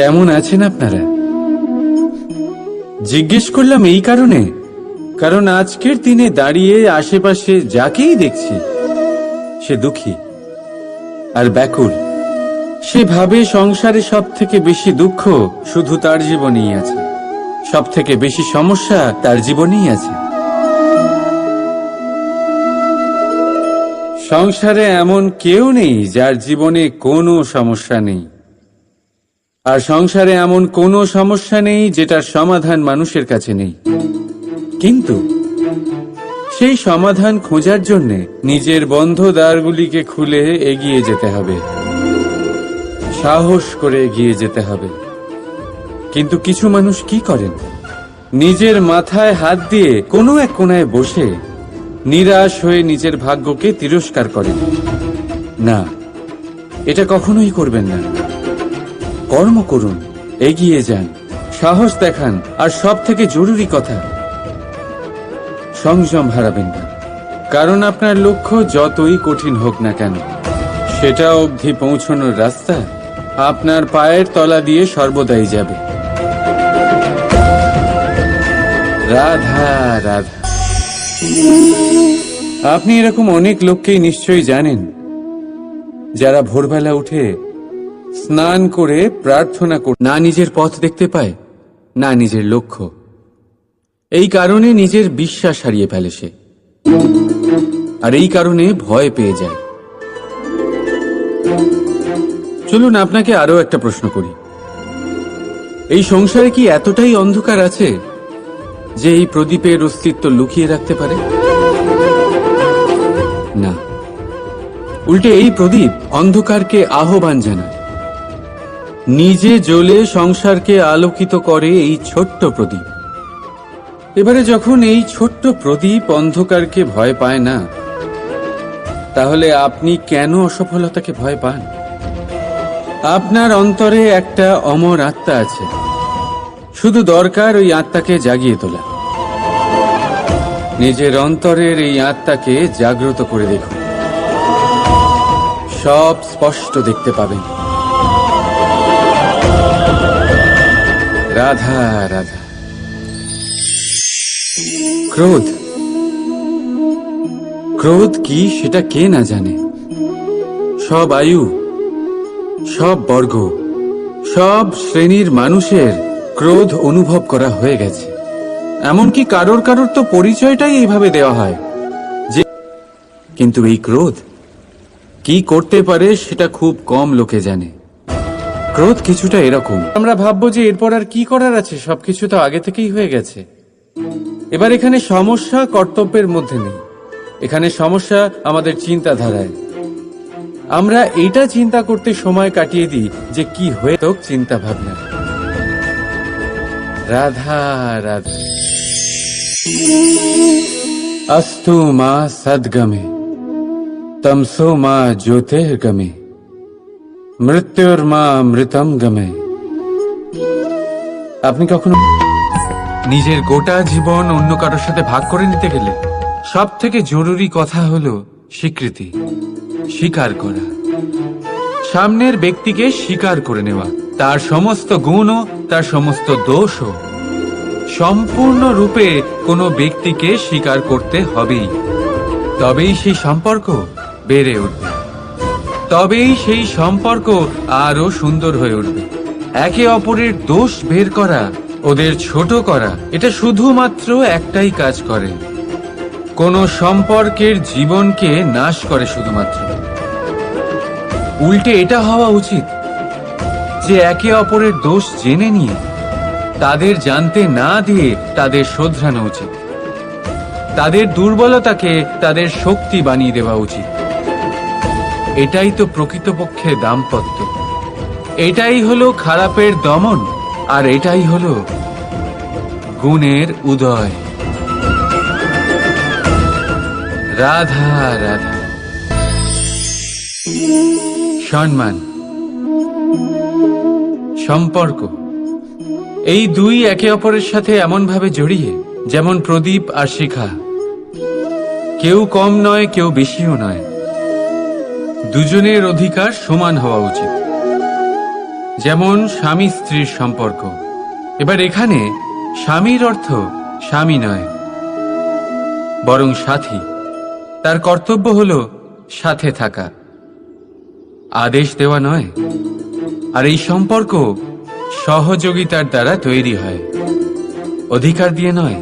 কেমন আছেন আপনারা? জিজ্ঞেস করলাম এই কারণে, কারণ আজকের দিনে দাঁড়িয়ে আশেপাশে যাকেই দেখছি সে দুঃখী আর ব্যাকুল। সে ভাবে সংসারে সব থেকে বেশি দুঃখ শুধু তার জীবনেই আছে, সব থেকে বেশি সমস্যা তার জীবনেই আছে। সংসারে এমন কেউ নেই যার জীবনে কোনো সমস্যা নেই, আর সংসারে এমন কোনো সমস্যা নেই যেটার সমাধান মানুষের কাছে নেই। কিন্তু সেই সমাধান খোঁজার জন্য নিজের বন্ধ দ্বারগুলিকে খুলে এগিয়ে যেতে হবে, সাহস করে এগিয়ে যেতে হবে। কিন্তু কিছু মানুষ কি করেন? নিজের মাথায় হাত দিয়ে কোনো এক কোণায় বসে নিরাশ হয়ে নিজের ভাগ্যকে তিরস্কার করেন। না, এটা কখনোই করবেন না। কর্ম করুন, এগিয়ে যান, সাহস দেখান, আর সব থেকে জরুরি কথা, সংযম হারাবেন না। কারণ আপনার লক্ষ্য যতই কঠিন হোক না কেন, সেটা অবধি পৌঁছানোর রাস্তা আপনার পায়ের তলা দিয়ে সর্বদাই যাবে। রাধা রাধা। আপনি এরকম অনেক লোককেই নিশ্চয়ই জানেন যারা ভোরবেলা উঠে স্নান করে প্রার্থনা করে না নিজের পথ দেখতে পায়, না নিজের লক্ষ্য। এই কারণে নিজের বিশ্বাস হারিয়ে ফেলে সে, আর এই কারণে ভয় পেয়ে যায়। চলুন আপনাকে আরো একটা প্রশ্ন করি। এই সংসারে কি এতটাই অন্ধকার আছে যে এই প্রদীপের অস্তিত্ব লুকিয়ে রাখতে পারে? না, উল্টে এই প্রদীপ অন্ধকারকে আহ্বান জানায়। নিজে জ্বলে সংসারকে আলোকিত করে এই ছোট্ট প্রদীপ। এবারে যখন এই ছোট্ট প্রদীপ অন্ধকারকে ভয় পায় না, তাহলে আপনি কেন অসফলতাকে ভয় পান? আপনার অন্তরে একটা অমর আত্মা আছে, শুধু দরকার ওই আত্মাকে জাগিয়ে তোলা। নিজের অন্তরের এই আত্মাকে জাগ্রত করে দেখুন, সব স্পষ্ট দেখতে পাবেন। রাধা রাধা। ক্রোধ, ক্রোধ কি সেটা কে না জানে? সব আয়ু, সব বর্গ, সব শ্রেণীর মানুষের ক্রোধ অনুভব করা হয়ে গেছে। এমনকি কারোর কারোর তো পরিচয়টাই এইভাবে দেওয়া হয় যে, কিন্তু এই ক্রোধ কি করতে পারে সেটা খুব কম লোকে জানে। ক্রোধ কিছুটা এরকম, আমরা ভাববো যে এরপর আর কি করার আছে, সবকিছু তো আগে থেকেই হয়ে গেছে। এবার এখানে সমস্যা কর্তব্যের মধ্যে নেই, এখানে সমস্যা আমাদের চিন্তাধারায়। আমরা এইটা চিন্তা করতে সময় কাটিয়ে দিই যে কি হয়ে তো চিন্তা ভাবনা। রাধা রাধা। अस्तु मा सद्गमे तमसो मा ज्योतिर्गमे মৃত্যুর্মা মৃতম গমে। আপনি কখনো নিজের গোটা জীবন অন্য কারোর সাথে ভাগ করে নিতে গেলে সব থেকে জরুরি কথা হলো স্বীকৃতি, স্বীকার করা। সামনের ব্যক্তিকে স্বীকার করে নেওয়া, তার সমস্ত গুণও তার সমস্ত দোষও। সম্পূর্ণরূপে কোনো ব্যক্তিকে স্বীকার করতে হবেই, তবেই সেই সম্পর্ক বেড়ে উঠবে, তবেই সেই সম্পর্ক আরো সুন্দর হয়ে উঠবে। একে অপরের দোষ বের করা, ওদের ছোট করা, এটা শুধুমাত্র একটাই কাজ করে, কোন সম্পর্কের জীবনকে নাশ করে শুধুমাত্র। উল্টে এটা হওয়া উচিত যে একে অপরের দোষ জেনে নিয়ে তাদের জানতে না দিয়ে তাদের শোধরানো উচিত, তাদের দুর্বলতাকে তাদের শক্তি বানিয়ে দেওয়া উচিত। এটাই তো প্রকৃতপক্ষে দাম্পত্য, এটাই হলো খারাপের দমন, আর এটাই হলো গুণের উদয়। রাধা রাধা। সম্মান, সম্পর্ক, এই দুই একে অপরের সাথে এমন ভাবে জড়িয়ে যেমন প্রদীপ আর শিখা। কেউ কম নয়, কেউ বেশিও নয়, দুজনের অধিকার সমান হওয়া উচিত। যেমন স্বামী স্ত্রীর সম্পর্ক। এবার এখানে স্বামীর অর্থ স্বামী নয়, বরং সাথী। তার কর্তব্য হলো সাথে থাকা, আদেশ দেওয়া নয়। আর এই সম্পর্ক সহযোগিতার দ্বারা তৈরি হয়, অধিকার দিয়ে নয়।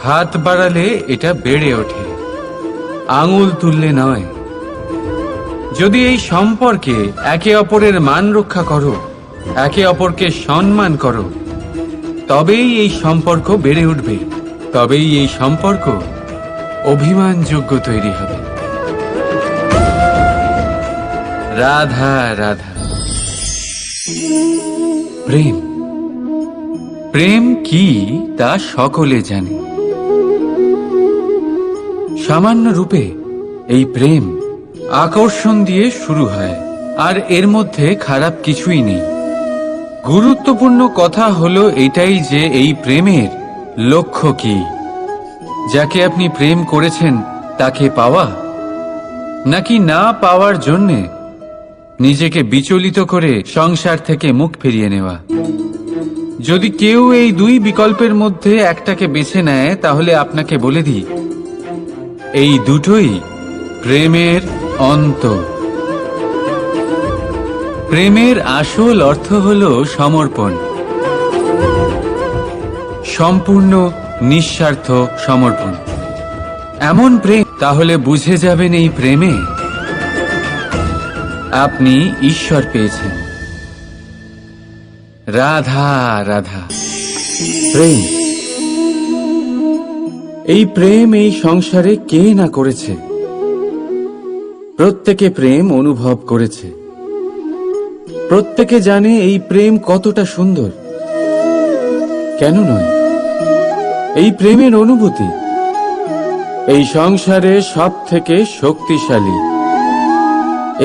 হাত বাড়ালে এটা বেড়ে ওঠে, আঙুল তুললে নয়। যদি এই সম্পর্কে একে অপরের মান রক্ষা করো, একে অপরকে সম্মান করো, তবেই এই সম্পর্ক বেড়ে উঠবে, তবেই এই সম্পর্ক অভিমানযোগ্য তৈরি হবে। রাধা রাধা। প্রেম, প্রেম কি তা সকলে জানে। সামান্য রূপে এই প্রেম আকর্ষণ দিয়ে শুরু হয়, আর এর মধ্যে খারাপ কিছুই নেই। গুরুত্বপূর্ণ কথা হলো এটাই যে এই প্রেমের লক্ষ্য কি। যাকে আপনি প্রেম করেছেন তাকে পাওয়া, নাকি না পাওয়ার জন্যে নিজেকে বিচলিত করে সংসার থেকে মুখ ফিরিয়ে নেওয়া। যদি কেউ এই দুই বিকল্পের মধ্যে একটাকে বেছে নেয়, তাহলে আপনাকে বলে দিই, এই দুটোই প্রেমের অন্ত। প্রেমের আসল অর্থ হলো সমর্পণ, সম্পূর্ণ নিঃস্বার্থ সমর্পণ। এমন প্রেম, তাহলে বুঝে যাবেন এই প্রেমে আপনি ঈশ্বর পেয়েছেন। রাধা রাধা। প্রেম, এই প্রেম এই সংসারে কে না করেছে। প্রত্যেকে প্রেম অনুভব করেছে, প্রত্যেকে জানে এই প্রেম কতটা সুন্দর। কেন নয়, এই প্রেমের অনুভূতি এই সংসারে সব থেকে শক্তিশালী।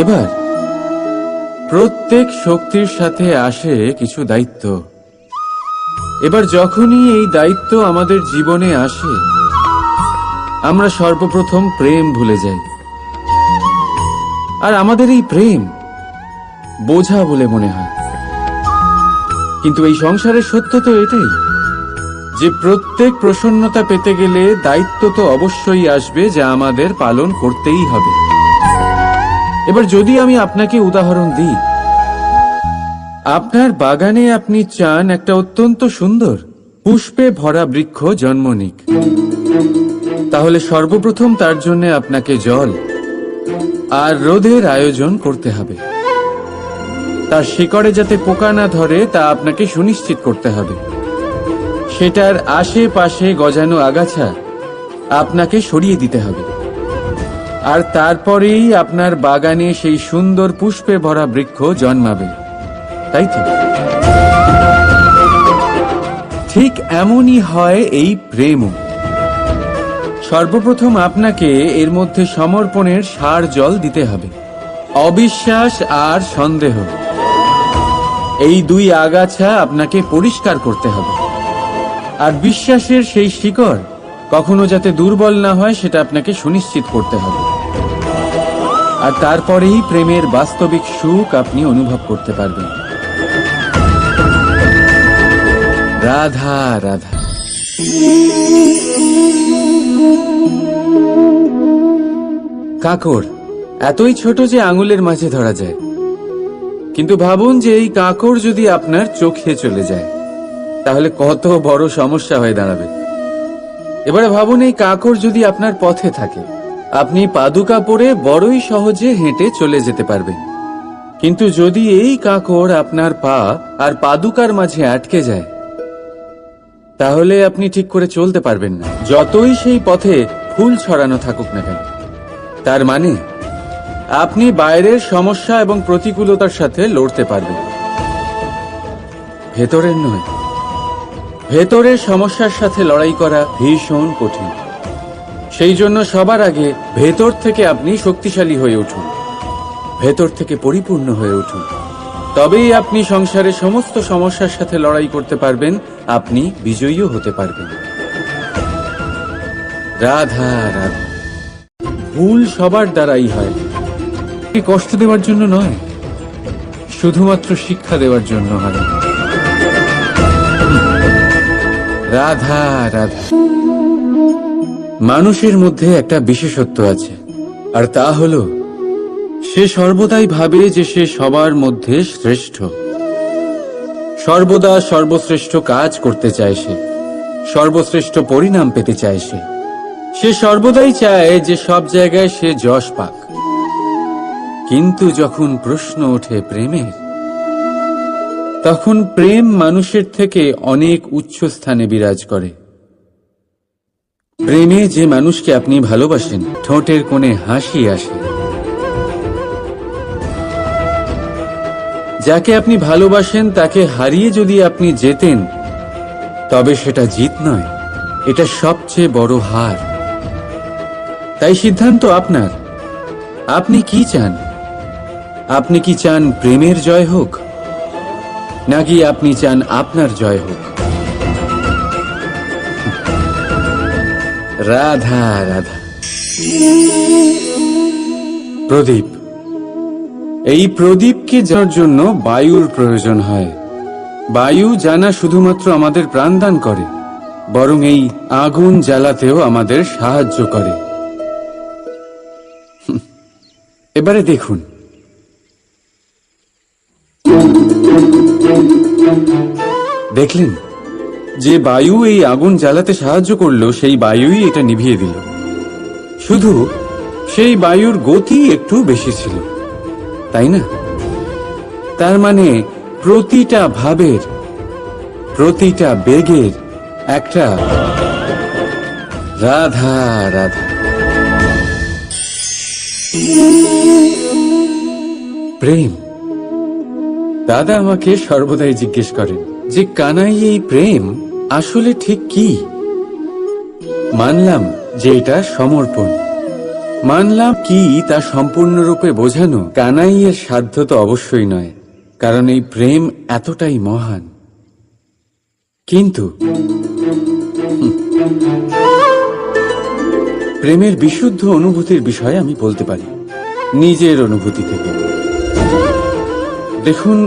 এবার প্রত্যেক শক্তির সাথে আসে কিছু দায়িত্ব। এবার যখনই এই দায়িত্ব আমাদের জীবনে আসে, আমরা সর্বপ্রথম প্রেম ভুলে যাই। আর আমাদের এই প্রেম বোঝা বলে মনে হয়। কিন্তু এই সংসারের সত্য তো এটাই যে প্রত্যেক প্রসন্নতা পেতে গেলে দায়িত্ব তো অবশ্যই আসবে, যা আমাদের পালন করতেই হবে। এবার যদি আমি আপনাকে উদাহরণ দিই, আপনার বাগানে আপনি চান একটা অত্যন্ত সুন্দর পুষ্পে ভরা বৃক্ষ জন্ম নিক, তাহলে সর্বপ্রথম তার জন্য আপনাকে জল আর রোদের আয়োজন করতে হবে। তার শিকড়ে যাতে পোকা না ধরে তা আপনাকে সুনিশ্চিত করতে হবে। সেটার আশেপাশে গজানো আগাছা আপনাকে সরিয়ে দিতে হবে। আর তারপরেই আপনার বাগানে সেই সুন্দর পুষ্পে ভরা বৃক্ষ জন্মাবে, তাই তো? ঠিক এমনই হয় এই প্রেমও। সর্বপ্রথম আপনাকে এর মধ্যে সমর্পণের সার জল দিতে হবে। অবিশ্বাস আর সন্দেহ, এই দুই আগাছা আপনাকে পরিষ্কার করতে হবে। আর বিশ্বাসের সেই শিকড় কখনো যাতে দুর্বল না হয়, সেটা আপনাকে সুনিশ্চিত করতে হবে। আর তারপরেই প্রেমের বাস্তবিক সুখ আপনি অনুভব করতে পারবেন। রাধা রাধা। কাঁকড় এতই ছোট যে আঙুলের মাঝে ধরা যায়, কিন্তু ভাবুন যে এই কাঁকড় যদি আপনার চোখে চলে যায়, তাহলে কত বড় সমস্যা হয়ে দাঁড়াবে। এবারে ভাবুন এই কাঁকড় যদি আপনার পথে থাকে, আপনি পাদুকা পরে বড়ই সহজে হেঁটে চলে যেতে পারবেন। কিন্তু যদি এই কাঁকড় আপনার পা আর পাদুকার মাঝে আটকে যায়, তাহলে আপনি ঠিক করে চলতে পারবেন না, যতই সেই পথে ফুল ছড়ানো থাকুক না কেন। তার মানে আপনি বাইরের সমস্যা এবং প্রতিকূলতার সাথে লড়তে পারবেন, ভেতরের নয়। ভেতরের সমস্যার সাথে লড়াই করা ভীষণ কঠিন। সেই জন্য সবার আগে ভেতর থেকে আপনি শক্তিশালী হয়ে উঠুন, ভেতর থেকে পরিপূর্ণ হয়ে উঠুন। তবেই আপনি সংসারের সমস্ত সমস্যার সাথে লড়াই করতে পারবেন, আপনি বিজয়ীও হতে পারবেন। রাধা রাধা। ভুল সবার দ্বারাই হয়, কষ্ট দেওয়ার জন্য নয়, শুধুমাত্র শিক্ষা দেওয়ার জন্য হয়। রাধা রাধা। মানুষের মধ্যে একটা বিশেষত্ব আছে, আর তা হলো সে সর্বদাই ভাবে যে সে সবার মধ্যে শ্রেষ্ঠ। সর্বদা সর্বশ্রেষ্ঠ কাজ করতে চায় সে, সর্বশ্রেষ্ঠ পরিণাম পেতে চায় সে সর্বদাই চায় যে সব জায়গায় সে যশ পাক। কিন্তু যখন প্রশ্ন ওঠে প্রেমের, তখন প্রেম মানুষের থেকে অনেক উচ্চ স্থানে বিরাজ করে। প্রেমে যে মানুষকে আপনি ভালোবাসেন, ঠোঁটের কোণে হাসি আসে। যাকে আপনি ভালোবাসেন তাকে হারিয়ে যদি আপনি জেতেন, তবে সেটা জিত নয়, এটা সবচেয়ে বড় হার। তাই সিদ্ধান্ত আপনার। আপনি কি চান? আপনি কি চান প্রেমের জয় হোক, নাকি আপনি চান আপনার জয় হোক? রাধা রাধা। প্রদীপ, এই প্রদীপকে জানার জন্য বায়ুর প্রয়োজন হয়। বায়ু জানা শুধুমাত্র আমাদের প্রাণদান করে, বরং এই আগুন জ্বালাতেও আমাদের সাহায্য করে। এবারে দেখুন, দেখলেন যে বায়ু এই আগুন জ্বালাতে সাহায্য করলো, সেই বায়ুই এটা নিভিয়ে দিল। শুধু সেই বায়ুর গতি একটু বেশি ছিল, তাই না? তার মানে প্রতিটা ভাবের, প্রতিটা বেগের একটা রাধা রাধা। প্রেম। দাদা আমাকে সর্বদাই জিজ্ঞেস করেন যে কানাই, এই প্রেম আসলে ঠিক কি? মানলাম যে এটা সমর্পণ, মানলাম কি তা সম্পূর্ণরূপে বোঝানো কানাইয়ের সাধ্য তো অবশ্যই নয়, কারণ এই প্রেম এতটাই মহান। কিন্তু প্রেমের বিশুদ্ধ অনুভূতির বিষয়ে আমি বলতে পারি নিজের অনুভূতি থেকে। দেখুন,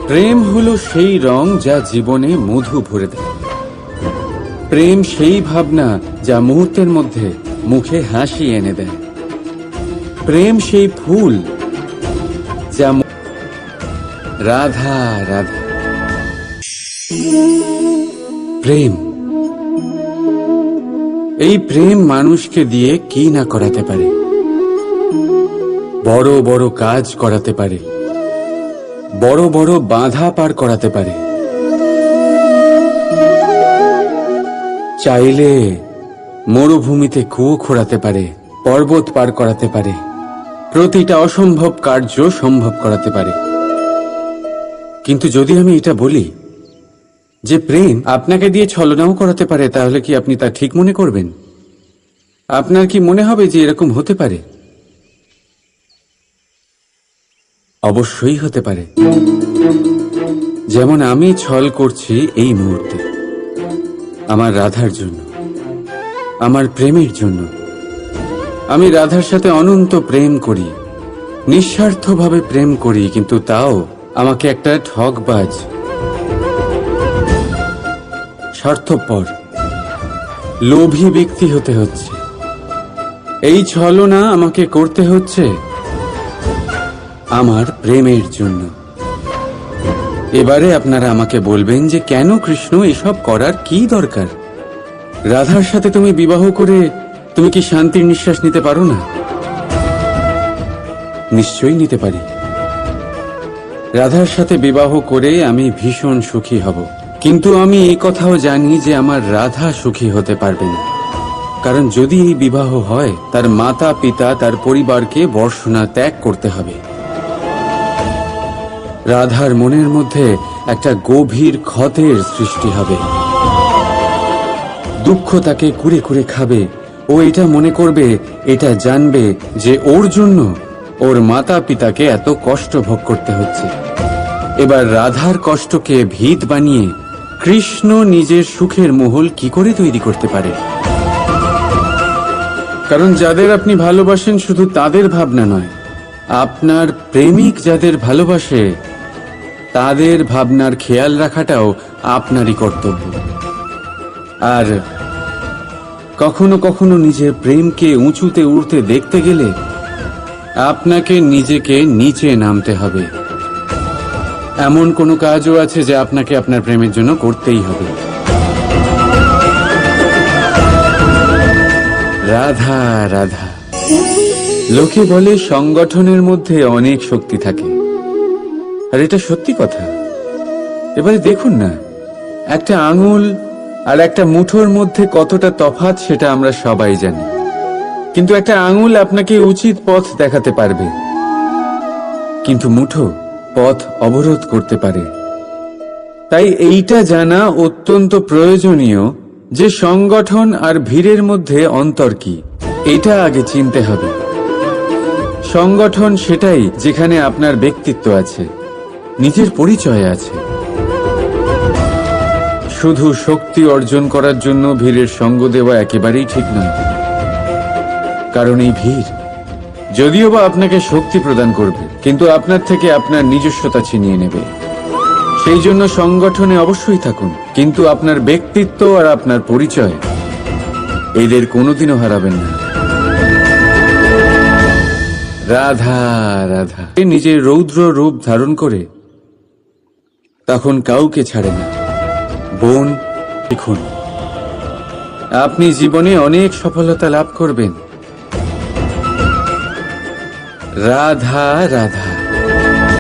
প্রেম হলো সেই রং যা জীবনে মধু ভরে দেয়। প্রেম সেই ভাবনা যা মুহূর্তের মধ্যে মুখে হাসি এনে দেয়। প্রেম সেই ফুল যা রাধা রাধা। প্রেম, এই প্রেম মানুষকে দিয়ে কি না করাতে পারে। বড় বড় কাজ করাতে পারে, বড় বড় বাধা পার করাতে পারে। চাইলে মরুভূমিতে কুয়ো খোঁড়াতে পারে, পর্বত পার করাতে পারে, প্রতিটা অসম্ভব কার্য সম্ভব করাতে পারে। কিন্তু যদি আমি এটা বলি যে প্রেম আপনাকে দিয়ে ছলনাও করাতে পারে, তাহলে কি আপনি তা ঠিক মনে করবেন? আপনার কি মনে হবে যে এরকম হতে পারে? অবশ্যই হতে পারে। যেমন আমি ছল করছি এই মুহূর্তে আমার রাধার জন্য, আমার প্রেমের জন্য। আমি রাধার সাথে অনন্ত প্রেম করি, নিঃস্বার্থভাবে প্রেম করি, কিন্তু তাও আমাকে একটা ঠকবাজ, স্বার্থপর, লোভী ব্যক্তি হতে হচ্ছে। এই ছলনা আমাকে করতে হচ্ছে আমার প্রেমের জন্য। এবারে আপনারা আমাকে বলবেন যে কেন কৃষ্ণ এসব করার কি দরকার? রাধার সাথে তুমি বিবাহ করে তুমি কি শান্তির নিঃশ্বাস নিতে পারো না? নিশ্চয়ই নিতে পারি। রাধার সাথে বিবাহ করে আমি ভীষণ সুখী হব, কিন্তু আমি এই কথাও জানি যে আমার রাধা সুখী হতে পারবে না। কারণ যদি এই বিবাহ হয়, তার মাতা পিতা, তার পরিবারকে বর্ষণা ত্যাগ করতে হবে। রাধার মনের মধ্যে একটা গভীর ক্ষতের সৃষ্টি হবে। দুঃখ তাকে কুরে কুরে খাবে। ও এটা মনে করবে, এটা জানবে যে ওর জন্য ওর মাতা পিতাকে এত কষ্ট ভোগ করতে হচ্ছে। এবার রাধার কষ্টকে ভিত বানিয়ে কৃষ্ণ নিজের সুখের মহল কি করে তৈরি করতে পারে? কারণ যাদের আপনি ভালোবাসেন শুধু তাদের ভাবনা নয়, আপনার প্রেমিক যাদের ভালোবাসে তাদের ভাবনার খেয়াল রাখাটাও আপনারই কর্তব্য। আর কখনো কখনো নিজের প্রেমকে উঁচুতে উঠতে দেখতে গেলে আপনাকে নিজেকে নিচে নামতে হবে। এমন কোনো কাজও আছে যা আপনাকে আপনার প্রেমের জন্য করতেই হবে। রাধা রাধা। লোকে বলে সংগঠনের মধ্যে অনেক শক্তি থাকে, আর এটা সত্যি কথা। এবারে দেখুন না, একটা আঙুল আর একটা মুঠোর মধ্যে কতটা তফাৎ সেটা আমরা সবাই জানি, কিন্তু একটা আঙুল আপনাকে উচিত পথ দেখাতে পারবে, কিন্তু মুঠো পথ অবরোধ করতে পারে। তাই এইটা জানা অত্যন্ত প্রয়োজনীয় যে সংগঠন আর ভিড়ের মধ্যে অন্তর কি, এটা আগে চিনতে হবে। সংগঠন সেটাই যেখানে আপনার ব্যক্তিত্ব আছে, নিজের পরিচয় আছে। শুধু শক্তি অর্জন করার জন্য ভিড়ের সঙ্গ দেওয়া একেবারেই ঠিক নয়, কারণ এই ভিড় যদিও বা আপনাকে শক্তি প্রদান করবে, কিন্তু আপনার থেকে আপনার নিজস্বতা ছিনিয়ে নেবে। সেই জন্য সংগঠনে অবশ্যই থাকুন, কিন্তু আপনার ব্যক্তিত্ব আর আপনার পরিচয় এদের কোনোদিনও হারাবেন না। রাধা রাধা। নিজের রৌদ্র রূপ ধারণ করে তখন কাউকে ছাড়ে না। বোন, দেখুন, আপনি জীবনে অনেক সফলতা লাভ করবেন। রাধা রাধা।